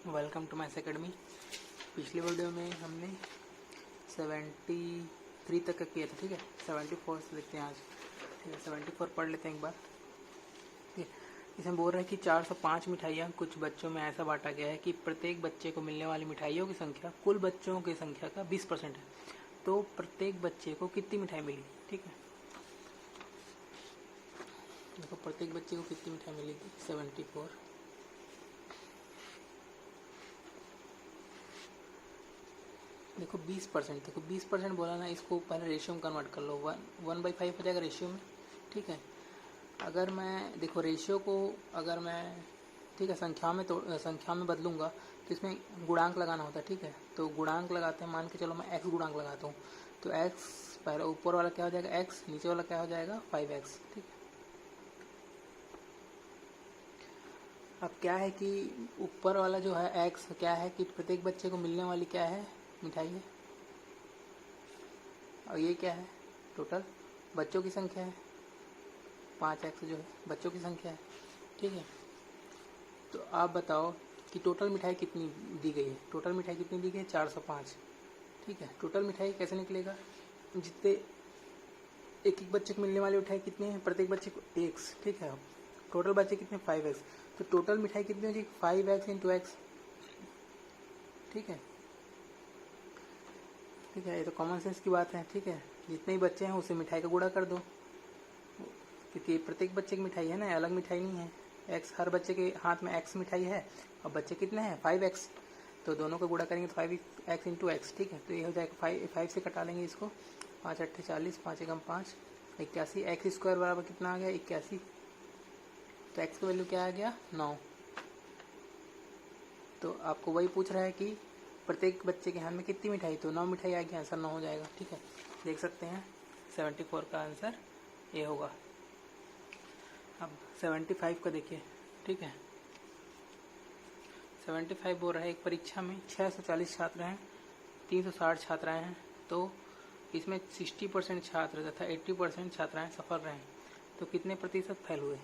Welcome to maths academy. पिछले video में हमने 73 तक का किया था, ठीक है। 74 से देखते हैं आज, ठीक है। 74 पढ़ लेते हैं एक बार, ठीक है। इसमें बोल रहा है कि 405 मिठाइयाँ कुछ बच्चों में ऐसा बांटा गया है कि प्रत्येक बच्चे को मिलने वाली मिठाइयों की संख्या कुल बच्चों की संख्या का 20% है। तो प्रत्येक बच्चे को कितनी मिठाई मिली, ठीक है। देखो प्रत्येक बच्चे को कितनी मिठाई मिलेगी, 74। देखो 20%, देखो 20% बोला ना, इसको पहले रेशियो में कन्वर्ट कर लो। 1/5 हो जाएगा रेशियो में, ठीक है। अगर मैं देखो रेशियो को अगर मैं, ठीक है, संख्या में बदलूंगा तो इसमें गुणांक लगाना होता है, ठीक है। तो गुणांक लगाते हैं, मान के चलो मैं x गुणांक लगाता हूँ, तो x पहले ऊपर वाला क्या हो जाएगा x, नीचे वाला क्या हो जाएगा 5x, ठीक है। अब क्या है कि ऊपर वाला जो है x क्या है कि प्रत्येक बच्चे को मिलने वाली क्या है, मिठाई है। और ये क्या है, टोटल बच्चों की संख्या है। 5x जो है बच्चों की संख्या है, ठीक है। तो आप बताओ कि टोटल मिठाई कितनी दी गई है। टोटल मिठाई कितनी दी गई है, 405, ठीक है। टोटल मिठाई कैसे निकलेगा, जितने एक एक बच्चे को मिलने वाली मिठाई कितनी है, प्रत्येक बच्चे को x, ठीक है। टोटल बच्चे कितने 5x, तो टोटल मिठाई कितनी होगी 5x इंटू x, ठीक है। ठीक है, ये तो कॉमन सेंस की बात है, ठीक है। जितने ही बच्चे हैं उसे मिठाई का गुणा कर दो, क्योंकि प्रत्येक बच्चे की मिठाई है ना, अलग मिठाई नहीं है। x हर बच्चे के हाथ में x मिठाई है, और बच्चे कितने हैं 5x, तो दोनों का गुणा करेंगे तो 5x इंटू एक्स, ठीक है। तो ये हो जाएगा 5 से कटा लेंगे इसको, 5 8 40, 5 एकम 5, 81। एक्स स्क्वायर बराबर कितना आ गया 81, तो x की वैल्यू क्या आ गया 9। तो आपको वही पूछ रहा है कि प्रत्येक बच्चे के हाथ में कितनी मिठाई, तो 9 मिठाई आ गया, आंसर 9 हो जाएगा, ठीक है। देख सकते हैं 74 का आंसर ये होगा। अब 75 का देखिए, ठीक है। 75 बोल रहा है एक परीक्षा में 640 छात्र हैं, 360 छात्राएं हैं, तो इसमें 60% छात्र तथा 80% छात्राएं सफल रहे, तो कितने प्रतिशत फेल हुए।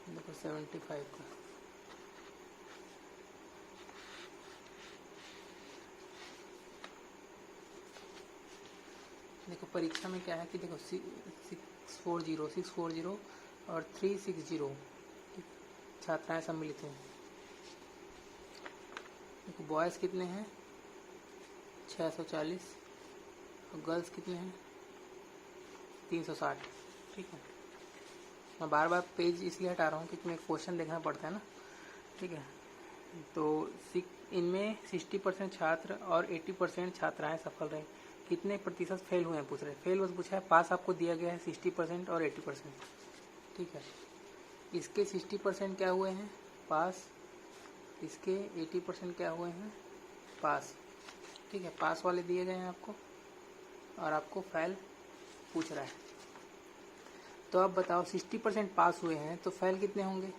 देखो 75 का, देखो परीक्षा में क्या है कि देखो 640 और 360 छात्राएं सम्मिलित हैं। देखो बॉयज़ कितने हैं 640 और गर्ल्स कितने हैं 360, ठीक है। मैं बार बार पेज इसलिए हटा रहा हूँ क्योंकि मैं क्वेश्चन देखना पड़ता है ना, ठीक है। तो इनमें 60% छात्र और 80% छात्राएं सफल रहे, कितने प्रतिशत फेल हुए हैं पूछ रहे। फेल बस पूछा है, पास आपको दिया गया है 60% और 80%, ठीक है। इसके 60% क्या हुए हैं पास, इसके 80% क्या हुए हैं पास, ठीक है। पास वाले दिए गए हैं आपको, और आपको फेल पूछ रहा है। तो अब बताओ 60% पास हुए हैं तो फेल कितने होंगे,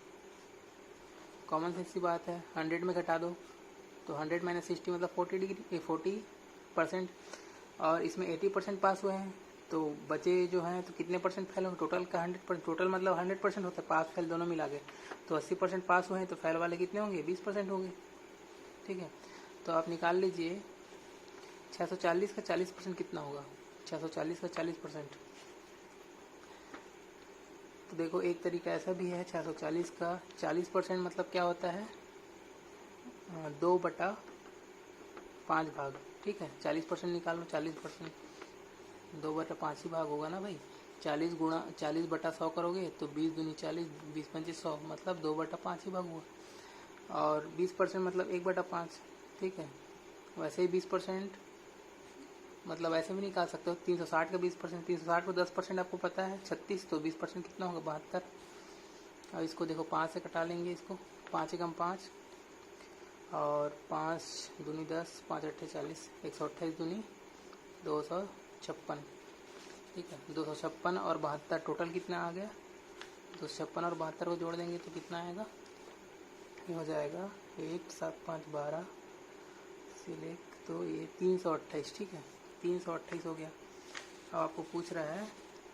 कॉमन सेंस की बात है, 100 में घटा दो, तो 100 माइनस 60 मतलब 40%। और इसमें 80% पास हुए हैं, तो बचे जो हैं तो कितने परसेंट फेल होंगे, टोटल का 100%, टोटल मतलब 100% होता है, पास फेल दोनों मिला के। तो 80% पास हुए हैं, तो फेल वाले कितने होंगे 20% होंगे, ठीक है। तो आप निकाल लीजिए 640 का 40% कितना होगा, 640 का 40%। तो देखो एक तरीका ऐसा भी है, 640 का 40% मतलब क्या होता है 2/5 भाग, ठीक है। 40% निकाल लो, 40% 2/5 ही भाग होगा ना भाई। 40 गुणा 40/100 करोगे तो 20 दूनी 40, 20 25 100, मतलब 2/5 ही भाग हुआ। और 20% मतलब 1/5, ठीक है। वैसे ही 20% मतलब ऐसे भी निकाल सकते हो, 360 का 20%, 360 को 10% आपको पता है 36, तो 20% कितना होगा 72। अब इसको देखो 5 से कटा लेंगे इसको, 5 एकम 5 और 5 दूनी 10, 5 8 40, 128 दूनी 256, ठीक है। 256 और 72 टोटल कितना आ गया, 256 और 72 को जोड़ देंगे तो कितना आएगा, ये हो जाएगा 1 7 5 12 सिलेक्ट, तो ये 328, ठीक है। 328 हो गया। अब आपको पूछ रहा है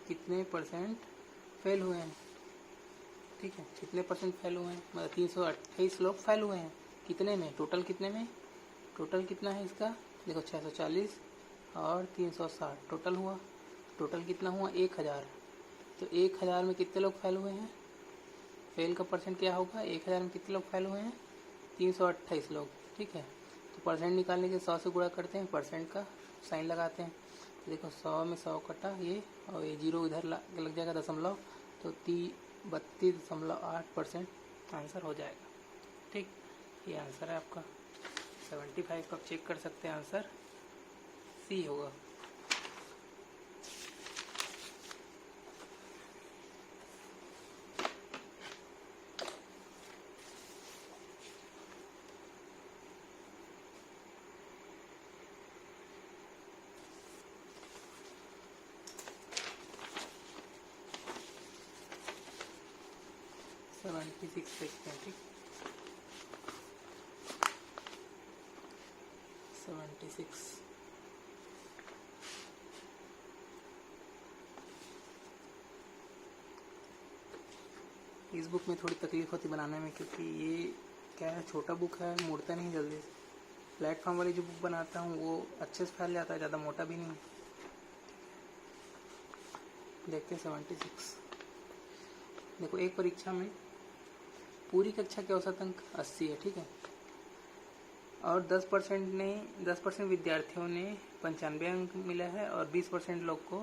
कितने परसेंट फेल हुए हैं, ठीक है। कितने परसेंट फेल हुए हैं, मतलब 328 लोग फेल हुए हैं। कितने में, टोटल कितने में, टोटल कितना है इसका, देखो 640 और 360 टोटल हुआ। टोटल कितना हुआ, 1000। तो 1000 में कितने लोग फेल हुए हैं, फेल का परसेंट क्या होगा, 1000 में कितने लोग फेल हुए हैं, 328 लोग, ठीक है। तो परसेंट निकालने के 100 से गुणा करते हैं, परसेंट का साइन लगाते हैं। तो देखो 100 में 100 कटा ये, और ये जीरो इधर लग जाएगा दशमलव, तो 32.8% आंसर हो जाएगा, ठीक। ये आंसर है आपका 75 का। चेक कर सकते हैं, आंसर सी होगा। सेवेंटी सिक्स देखते हैं, ठीक। 76 इस बुक में थोड़ी तकलीफ होती बनाने में, क्योंकि ये क्या है, छोटा बुक है, मुड़ता नहीं जल्दी से। प्लेटफॉर्म वाली जो बुक बनाता हूँ वो अच्छे से फैल जाता है, ज़्यादा मोटा भी नहीं। देखते हैं 76। देखो एक परीक्षा में पूरी कक्षा के औसत अंक 80 है, ठीक है, और 10% विद्यार्थियों ने 95 अंक मिला है, और 20% लोग को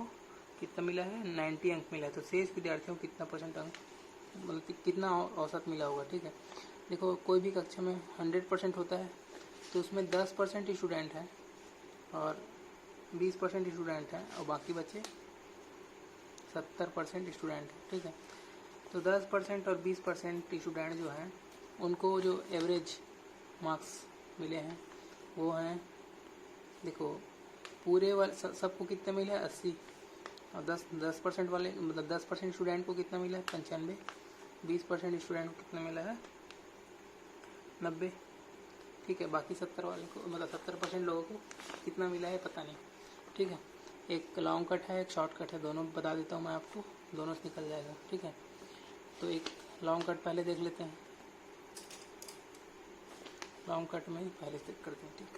कितना मिला है, 90 अंक मिला है। तो शेष विद्यार्थियों को कितना परसेंट अंक, मतलब कितना औसत मिला होगा, ठीक है। देखो कोई भी कक्षा में 100% होता है, तो उसमें 10% स्टूडेंट है और 20% स्टूडेंट है, और बाकी बचे 70% स्टूडेंट है, ठीक है। तो 10% और 20% स्टूडेंट जो हैं उनको जो एवरेज मार्क्स मिले हैं वो हैं, देखो पूरे वाले सबको कितने मिले हैं, 80, और 10% वाले, मतलब 10% स्टूडेंट को कितना मिला है, 95, 20% स्टूडेंट को कितना मिला है, 90, ठीक है। बाकी 70 वाले को, मतलब 70% लोगों को कितना मिला है पता नहीं, ठीक है। एक लॉन्ग कट है, एक शॉर्ट कट है, दोनों बता देता हूँ मैं आपको, दोनों से निकल जाएगा, ठीक है। तो एक लॉन्ग कट पहले देख लेते हैं, लॉन्ग कट में पहले चेक करते हैं, ठीक है।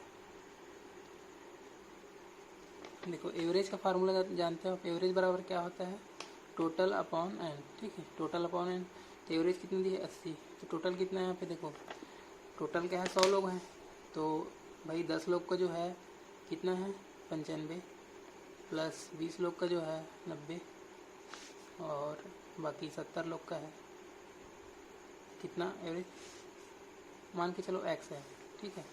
देखो एवरेज का फार्मूला जानते हो आप, एवरेज बराबर क्या होता है, टोटल अपॉन एन, ठीक है, टोटल अपॉन एन। तो एवरेज कितनी दी है, 80, तो टोटल कितना है यहाँ पे, देखो टोटल क्या है, 100 लोग हैं, तो भाई 10 लोग का जो है कितना है, 95, प्लस 20 लोग का जो है 90, और बाकी 70 लोग का है कितना एवरेज, मान के चलो x है, ठीक है।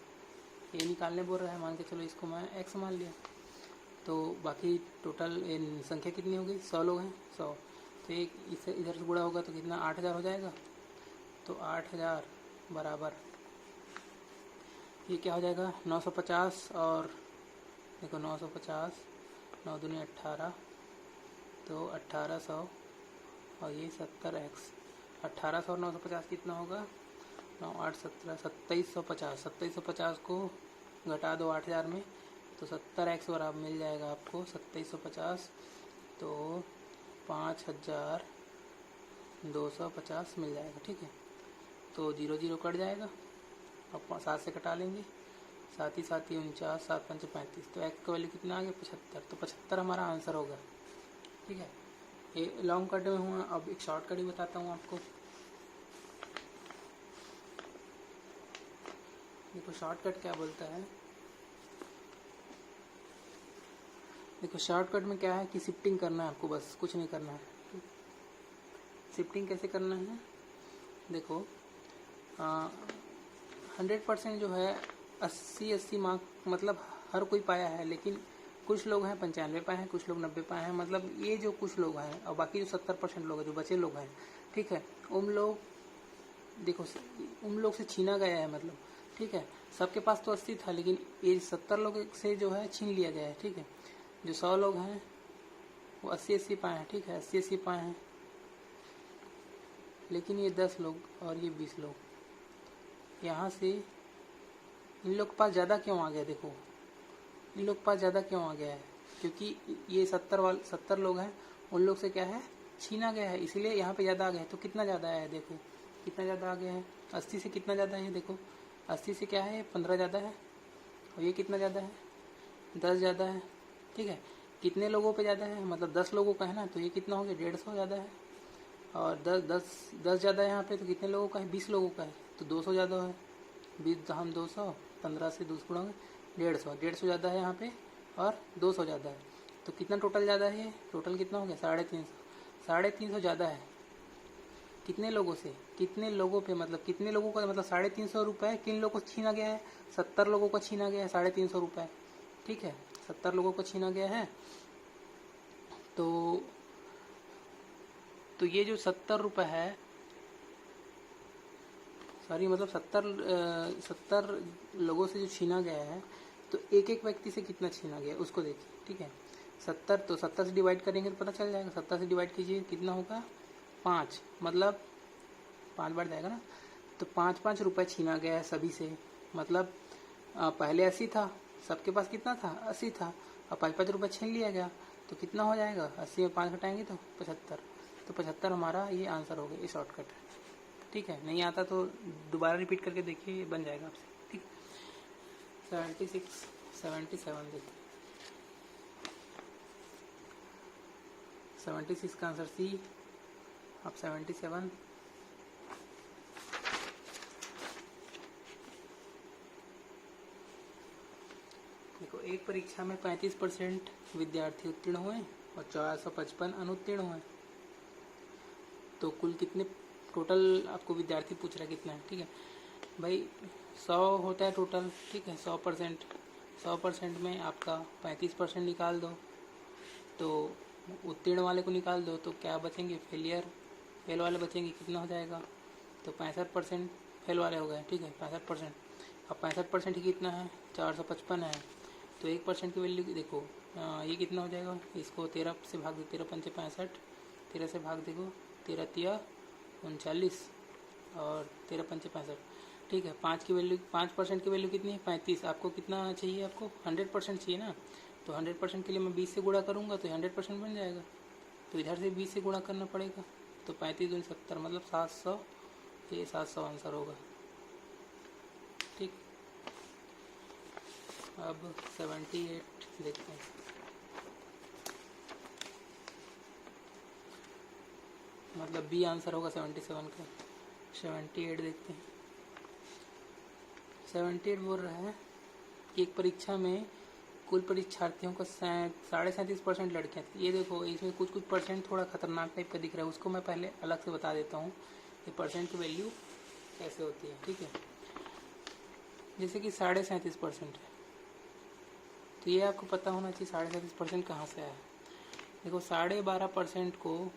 ये निकालने बोल रहा है, मान के चलो इसको मैं x मान लिया। तो बाकी टोटल संख्या कितनी होगी, 100 लोग हैं, 100, तो एक इससे इधर से गुणा होगा तो कितना, 8000 हो जाएगा। तो 8000 बराबर ये क्या हो जाएगा, 950, और देखो 950, 9 दूनी 18, तो 1800, और ये 70x, 1800 और 950 कितना होगा, 9 8 17, 2750, 2750 को घटा दो 8000 में, तो 70x बराबर मिल जाएगा आपको 2750, तो 5250 मिल जाएगा, ठीक है। तो 0 0 कट जाएगा, अब 7 से कटा लेंगे, 7 ही 7 ही 49, 7 5 35, तो x का वैल्यू कितना आ गया, 75, तो 75 हमारा आंसर होगा, ठीक है। ये लॉन्ग कट में हुआ। अब एक शॉर्ट कट ही बताता हूँ आपको। देखो शॉर्टकट क्या बोलता है, देखो शॉर्टकट में क्या है कि शिफ्टिंग करना है आपको, बस कुछ नहीं करना है। शिफ्टिंग कैसे करना है, देखो 100% जो है 80 मार्क, मतलब हर कोई पाया है, लेकिन कुछ लोग हैं 95 पाए हैं, कुछ लोग 90 पाए हैं, मतलब ये जो कुछ लोग हैं, और बाकी जो 70% लोग हैं, जो बचे लोग हैं, ठीक है, उन लोग देखो उन लोग से छीना गया है, मतलब ठीक है। सबके पास तो 80 था, लेकिन ये 70 लोग से जो है छीन लिया गया है, ठीक है। जो 100 लोग हैं वो 80 पाए हैं, ठीक है, 80 पाए हैं, लेकिन ये 10 लोग और ये 20 लोग, यहाँ से इन लोग के पास ज़्यादा क्यों आ गया, देखो इन लोग के पास ज़्यादा क्यों आ गया है, क्योंकि ये 70 लोग हैं, उन लोग से क्या है छीना गया है, इसीलिए यहाँ पे ज़्यादा आ गया है। तो कितना ज़्यादा है देखो, कितना ज़्यादा आ गया है, 80 से कितना ज़्यादा है देखो, 80 से क्या है 15 ज़्यादा है, और ये कितना ज़्यादा है 10 ज़्यादा है। ठीक है, कितने लोगों पे ज़्यादा है, मतलब 10 लोगों का है ना, तो ये कितना हो गया 150 ज़्यादा है, और 10 ज़्यादा है यहाँ पे, तो कितने लोगों का है 20 लोगों का है, तो 200 ज़्यादा है। 20 हम 200, 15 से 2 गुणा 150 ज़्यादा है यहाँ पे, और 200 ज़्यादा है। तो कितना टोटल ज़्यादा है, टोटल कितना हो गया 350 ज़्यादा है। कितने लोगों से, कितने लोगों पे, मतलब कितने लोगों का, मतलब 350 रुपये किन लोगों को छीना गया है, 70 लोगों को छीना गया है 350 रुपये। ठीक है, 70 लोगों को छीना गया है। तो ये जो 70 रुपये है, सॉरी मतलब 70 लोगों से जो छीना गया है, तो एक एक व्यक्ति से कितना छीना गया उसको देखिए। ठीक है, 70, तो 70 से डिवाइड करेंगे तो पता चल जाएगा। 70 से डिवाइड कीजिए कितना होगा 5, मतलब 5 बार जाएगा ना, तो 5 रुपये छीना गया है सभी से। मतलब पहले 80 था, सबके पास कितना था 80 था, और 5 रुपये छीन लिया गया, तो कितना हो जाएगा 80 में 5 घटाएंगे तो 75। तो 75 हमारा ये आंसर हो गया, ये शॉर्टकट है। ठीक है, नहीं आता तो दोबारा रिपीट करके देखिए, बन जाएगा आपसे। ठीक, 76 77 देखिए, 76 का आंसर सी। अब 77, देखो एक परीक्षा में 35% विद्यार्थी उत्तीर्ण हुए और 455 अनुत्तीर्ण हुए, तो कुल कितने टोटल आपको विद्यार्थी पूछ रहा है कितना है। ठीक है भाई, 100 होता है टोटल। ठीक है, 100% में आपका 35% निकाल दो, तो उत्तीर्ण वाले को निकाल दो, तो क्या बचेंगे फेल वाले बचेंगे। कितना हो जाएगा, तो 65% फेल वाले हो गए। ठीक है, 65%। अब 65% ही कितना है 455 है, तो 1% की वैल्यू देखो, ये कितना हो जाएगा, इसको 13 से भाग दो, 13 पंचे 65, 13 से भाग देखो, 13 तिया 39 और 13 पंचे 65। ठीक है, 5% की वैल्यू कितनी है 35। आपको कितना चाहिए, आपको 100% चाहिए ना, तो 100% के लिए मैं 20 से गुणा करूँगा तो 100% बन जाएगा, तो इधर से 20 से गुणा करना पड़ेगा, तो 35 दूनी 70, मतलब 700, ये 700 आंसर होगा। ठीक, अब 78 देखते हैं। मतलब बी आंसर होगा 77 का। 78 देखते हैं। 78 बोल रहा है कि एक परीक्षा में कुल परीक्षार्थियों का 37.5% लड़कियाँ थी। ये देखो, इसमें कुछ परसेंट थोड़ा खतरनाक टाइप का दिख रहा है, उसको मैं पहले अलग से बता देता हूँ ये परसेंट की वैल्यू कैसे होती है। ठीक है, जैसे कि 37.5% है, तो ये आपको पता होना चाहिए 37.5% कहाँ से आया। देखो 12.5% को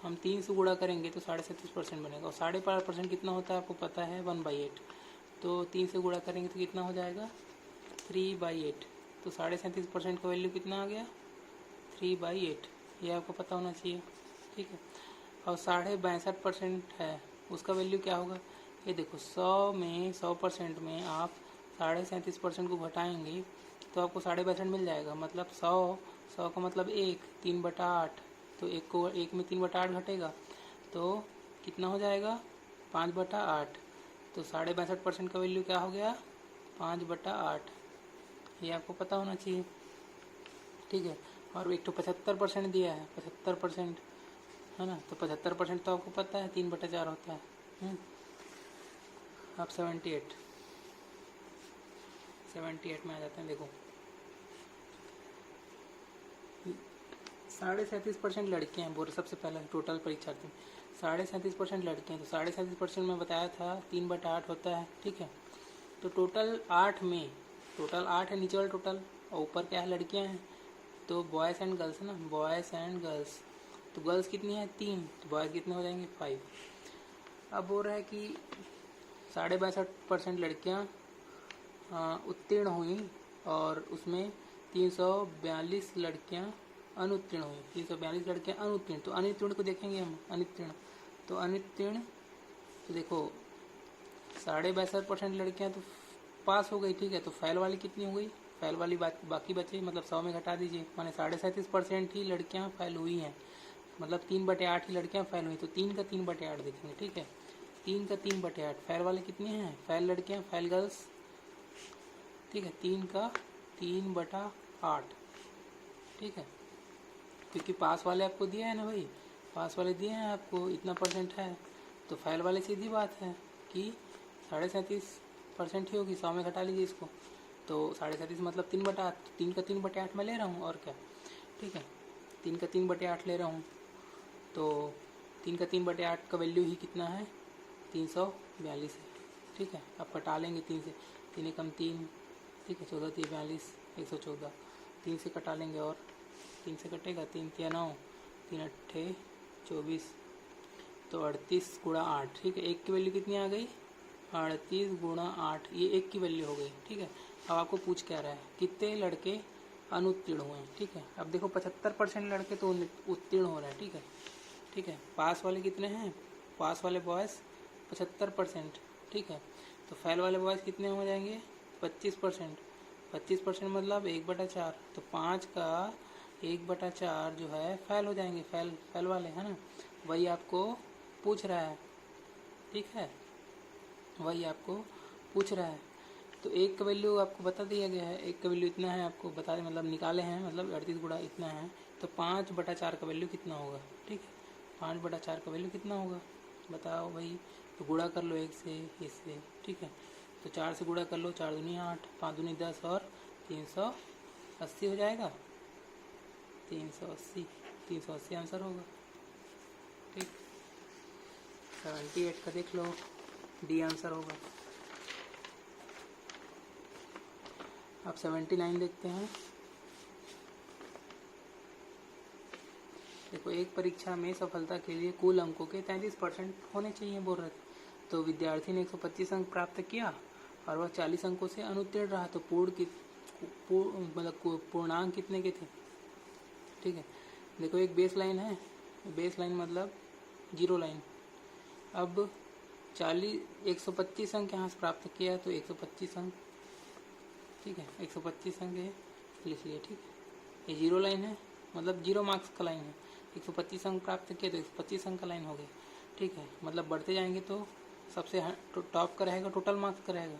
हम 3 से गुणा करेंगे तो 37.5% बनेगा, और 12.5% कितना होता है आपको पता है 1/8, तो 3 से गुणा करेंगे तो कितना हो जाएगा 3/8, तो 37.5% का वैल्यू कितना आ गया 3/8, ये आपको पता होना चाहिए। ठीक है, और 62.5% है, उसका वैल्यू क्या होगा, ये देखो 100% में आप 37.5% को घटाएंगे तो आपको 62.5 मिल जाएगा, मतलब 100 का मतलब 3/8, तो एक में 3/8 घटेगा तो कितना हो जाएगा 5/8, तो 62.5% का वैल्यू क्या हो गया 5/8, ये आपको पता होना चाहिए। ठीक है, और एक तो 75% दिया है, 75% है ना, तो 75% तो आपको पता है 3/4 होता है। अब 78 में आ जाते हैं। देखो 37.5% लड़के हैं, बोल सबसे पहले टोटल परीक्षार्थी 37.5% लड़के हैं, तो 37.5% में बताया था 3/8 होता है। ठीक है, तो टोटल 8 है नीचे वाला टोटल, और ऊपर क्या है लड़कियां हैं, तो बॉयज़ एंड गर्ल्स ना, बॉयज़ एंड गर्ल्स, तो गर्ल्स कितनी है 3, तो बॉयज़ कितने हो जाएंगे 5। अब बोल रहा है कि 62.5% लड़कियां उत्तीर्ण हुई और उसमें 342 लड़कियां अनुत्तीर्ण हुई, 342 लड़कियां अनुत्तीर्ण, तो अनुत्तीर्ण को देखेंगे हम, अनुत्तीर्ण तो देखो 62.5% लड़कियां तो पास हो गई। ठीक है, तो फेल वाली कितनी हो गई, फेल वाली बाकी बचे, मतलब 100 में घटा दीजिए, माने 37.5% ही लड़कियां फेल हुई हैं, मतलब 3/8 ही लड़कियां फेल हुई, तो 3 का 3/8 देखेंगे। ठीक है, 3 का 3/8। फेल वाले कितने हैं? फेल लड़कियां, फेल गर्ल्स। ठीक है, 3 का 3/8। ठीक है, क्योंकि पास वाले आपको दिया है ना भाई, पास वाले दिए हैं आपको, इतना परसेंट है। तो फेल वाले सीधी बात है कि 37.5% ही होगी। 100 में घटा लीजिए इसको, तो 37.5 मतलब 3/8। 3 का 3/8 मैं ले रहा हूँ, और क्या। ठीक है, 3 का 3/8 ले रहा हूँ, तो 3 का 3/8 का वैल्यू ही कितना है? 342 है। ठीक है, अब कटा लेंगे 3 से, 3 एकम 3। ठीक है, 14 3 42, 114। 3 से कटा लेंगे, और 3 से कटेगा, 3 3 9, 3 8 24, तो 38 गुणा 8। ठीक है, 1 की वैल्यू कितनी आ गई? 38 गुणा 8, ये 1 की वैल्यू हो गई। ठीक है, अब आपको पूछ क्या रहा है, कितने लड़के अनुत्तीर्ण हुए हैं। ठीक है, अब देखो 75% लड़के तो उत्तीर्ण हो रहे हैं। ठीक है, ठीक है, पास वाले कितने हैं? पास वाले बॉयज़ 75%। ठीक है, तो फेल वाले बॉयज़ कितने हो जाएंगे? 25%। 25% मतलब 1/4, तो 5 का 1/4 जो है फेल हो जाएंगे, फेल वाले, है ना। वही आपको पूछ रहा है। ठीक है, वही आपको पूछ रहा है। तो 1 का वैल्यू आपको बता दिया गया है, 1 का वैल्यू इतना है आपको बता दें, मतलब निकाले हैं, मतलब 38 गुणा इतना है, तो 5/4 का वैल्यू कितना होगा। ठीक है, 5/4 का वैल्यू कितना होगा बताओ भाई। तो गुणा कर लो 1 से, इससे। ठीक है, तो 4 से गुणा कर लो, 4 दूनी 8, 5 दूनी 10, और 380 हो जाएगा। 380 आंसर होगा। ठीक, 78 का देख लो, डी आंसर होगा। अब 79 देखते हैं। देखो, एक परीक्षा में सफलता के लिए कुल अंकों के 33% होने चाहिए बोल रहे थे। तो विद्यार्थी ने 125 अंक प्राप्त किया और वह 40 अंकों से अनुत्तीर्ण रहा, तो मतलब पूर्णांक कितने के थे। ठीक है, देखो एक बेस लाइन है, बेस लाइन मतलब 0 लाइन। अब 125 अंक यहाँ से प्राप्त किया, तो 125 अंक। ठीक है, 125 अंक है, लिख लिए। ठीक है, ये 0 लाइन है, मतलब 0 मार्क्स का लाइन है। 125 अंक प्राप्त किया तो 125 अंक का लाइन हो गया। ठीक है, मतलब बढ़ते जाएंगे तो सबसे टॉप का रहेगा, टोटल मार्क्स का रहेगा,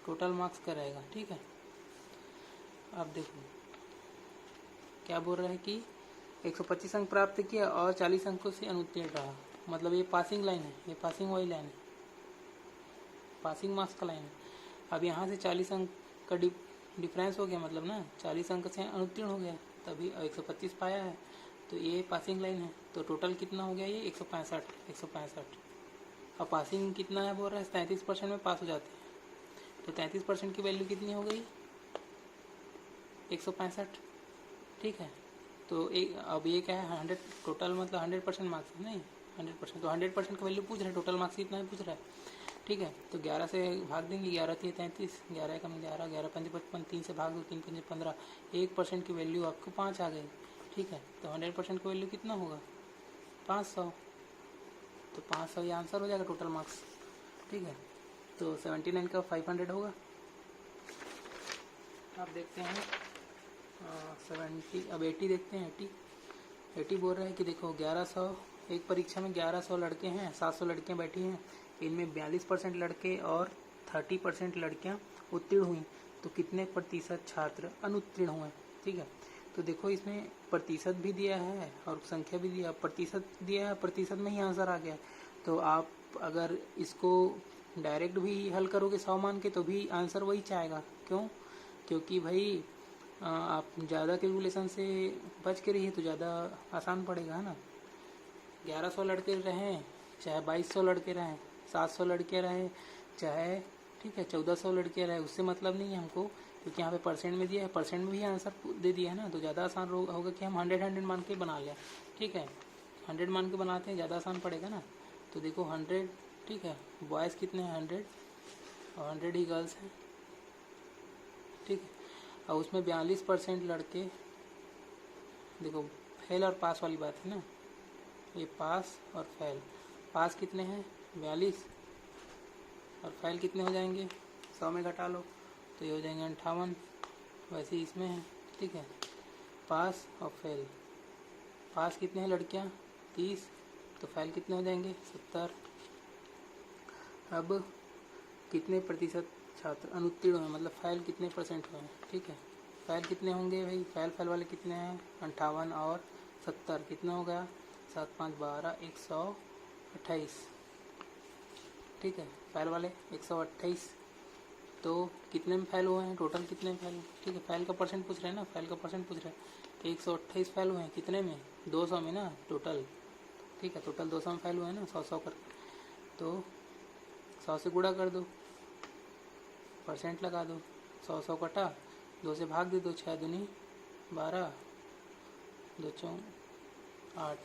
टोटल मार्क्स का रहेगा। ठीक है, अब देखो क्या बोल रहा है कि 125 अंक प्राप्त किया और 40 अंकों से अनुत्तीर्ण रहा, मतलब ये पासिंग लाइन है, ये पासिंग वाली लाइन है, पासिंग मार्क्स का लाइन है। अब यहाँ से 40 अंक का डिफरेंस हो गया, मतलब ना 40 अंक से अनुत्तीर्ण हो गया, तभी 125 पाया है, तो ये पासिंग लाइन है। तो टोटल कितना हो गया ये? 165। अब पासिंग कितना है बोल रहा है? 33% में पास हो जाते हैं, तो 33% की वैल्यू कितनी हो गई? 165। ठीक है, तो एक अब ये क्या है? 100 टोटल, मतलब 100% मार्क्स है, नहीं 100%, तो 100% का वैल्यू पूछ रहा है, टोटल मार्क्स कितना है पूछ रहा है। ठीक है, तो 11 से भाग देंगे, 11 3 33, 11 एकम 11, 11 5 55, 3 से भाग दो, 3 5 15, 1% की वैल्यू आपको 5 आ गई। ठीक है, तो 100% का वैल्यू कितना होगा? 500, तो 500 ये आंसर हो जाएगा टोटल मार्क्स। ठीक है, तो 79 का 500 होगा। आप देखते हैं 70, अब 80 देखते हैं। 80 बोल रहा है कि देखो 1100, एक परीक्षा में 1100 लड़के हैं, 700 लड़कियां बैठी हैं, इनमें 42% लड़के और 30% लड़कियां उत्तीर्ण हुई, तो कितने प्रतिशत छात्र अनुत्तीर्ण हुए। ठीक है, तो देखो इसमें प्रतिशत भी दिया है और संख्या भी दिया, प्रतिशत दिया है, प्रतिशत में ही आंसर आ गया। तो आप अगर इसको डायरेक्ट भी हल करोगे 100 मान के, तो भी आंसर वही चाहेगा। क्यों? क्योंकि भाई आप ज़्यादा कैलकुलेशन से बच के रहिए तो ज़्यादा आसान पड़ेगा, है ना। 1100 लड़के रहें चाहे 2200 लड़के रहें, 700 लड़के रहें चाहे, ठीक है, 1400 लड़के रहें, उससे मतलब नहीं है हमको, क्योंकि यहाँ पे परसेंट में दिया है, परसेंट में भी आंसर दे दिया है ना, तो ज़्यादा आसान होगा कि हम 100 मान के बना लें। ठीक है, 100 मान के बनाते हैं, ज़्यादा आसान पड़ेगा ना। तो देखो 100, ठीक है, बॉयज़ कितने हैं? 100, और 100 ही गर्ल्स हैं। ठीक है, और उसमें 42% लड़के, देखो फेल और पास वाली बात है ना, ये पास और फेल। पास कितने हैं? 42, और फेल कितने हो जाएंगे? 100 में घटा लो तो ये हो जाएंगे 58, वैसे ही इसमें है। ठीक है, पास और फेल। पास कितने हैं लड़कियां? 30, तो फ़ैल कितने हो जाएंगे 70। अब कितने प्रतिशत छात्र अनुत्तीर्ण हुए, मतलब फ़ैल कितने परसेंट हुए, ठीक है। फ़ैल कितने होंगे भाई, फ़ैल वाले कितने हैं 58 और 70, कितना हो गया 7 5 12 128, ठीक है। फ़ैल वाले 128, तो कितने में फ़ैल हुए हैं, टोटल कितने में फ़ैल, ठीक है। फ़ैल का परसेंट पूछ रहे हैं ना, फ़ैल का परसेंट पूछ रहे हैं। 128 फ़ैल हुए हैं कितने में, 200 में ना टोटल, ठीक है। टोटल 200 में फ़ैल हुए हैं ना, 100 कर, तो 100 से गुणा कर दो, परसेंट लगा दो, 100 कटा, 2 से भाग दे दो, 6 दूनी 12, 2 4 8,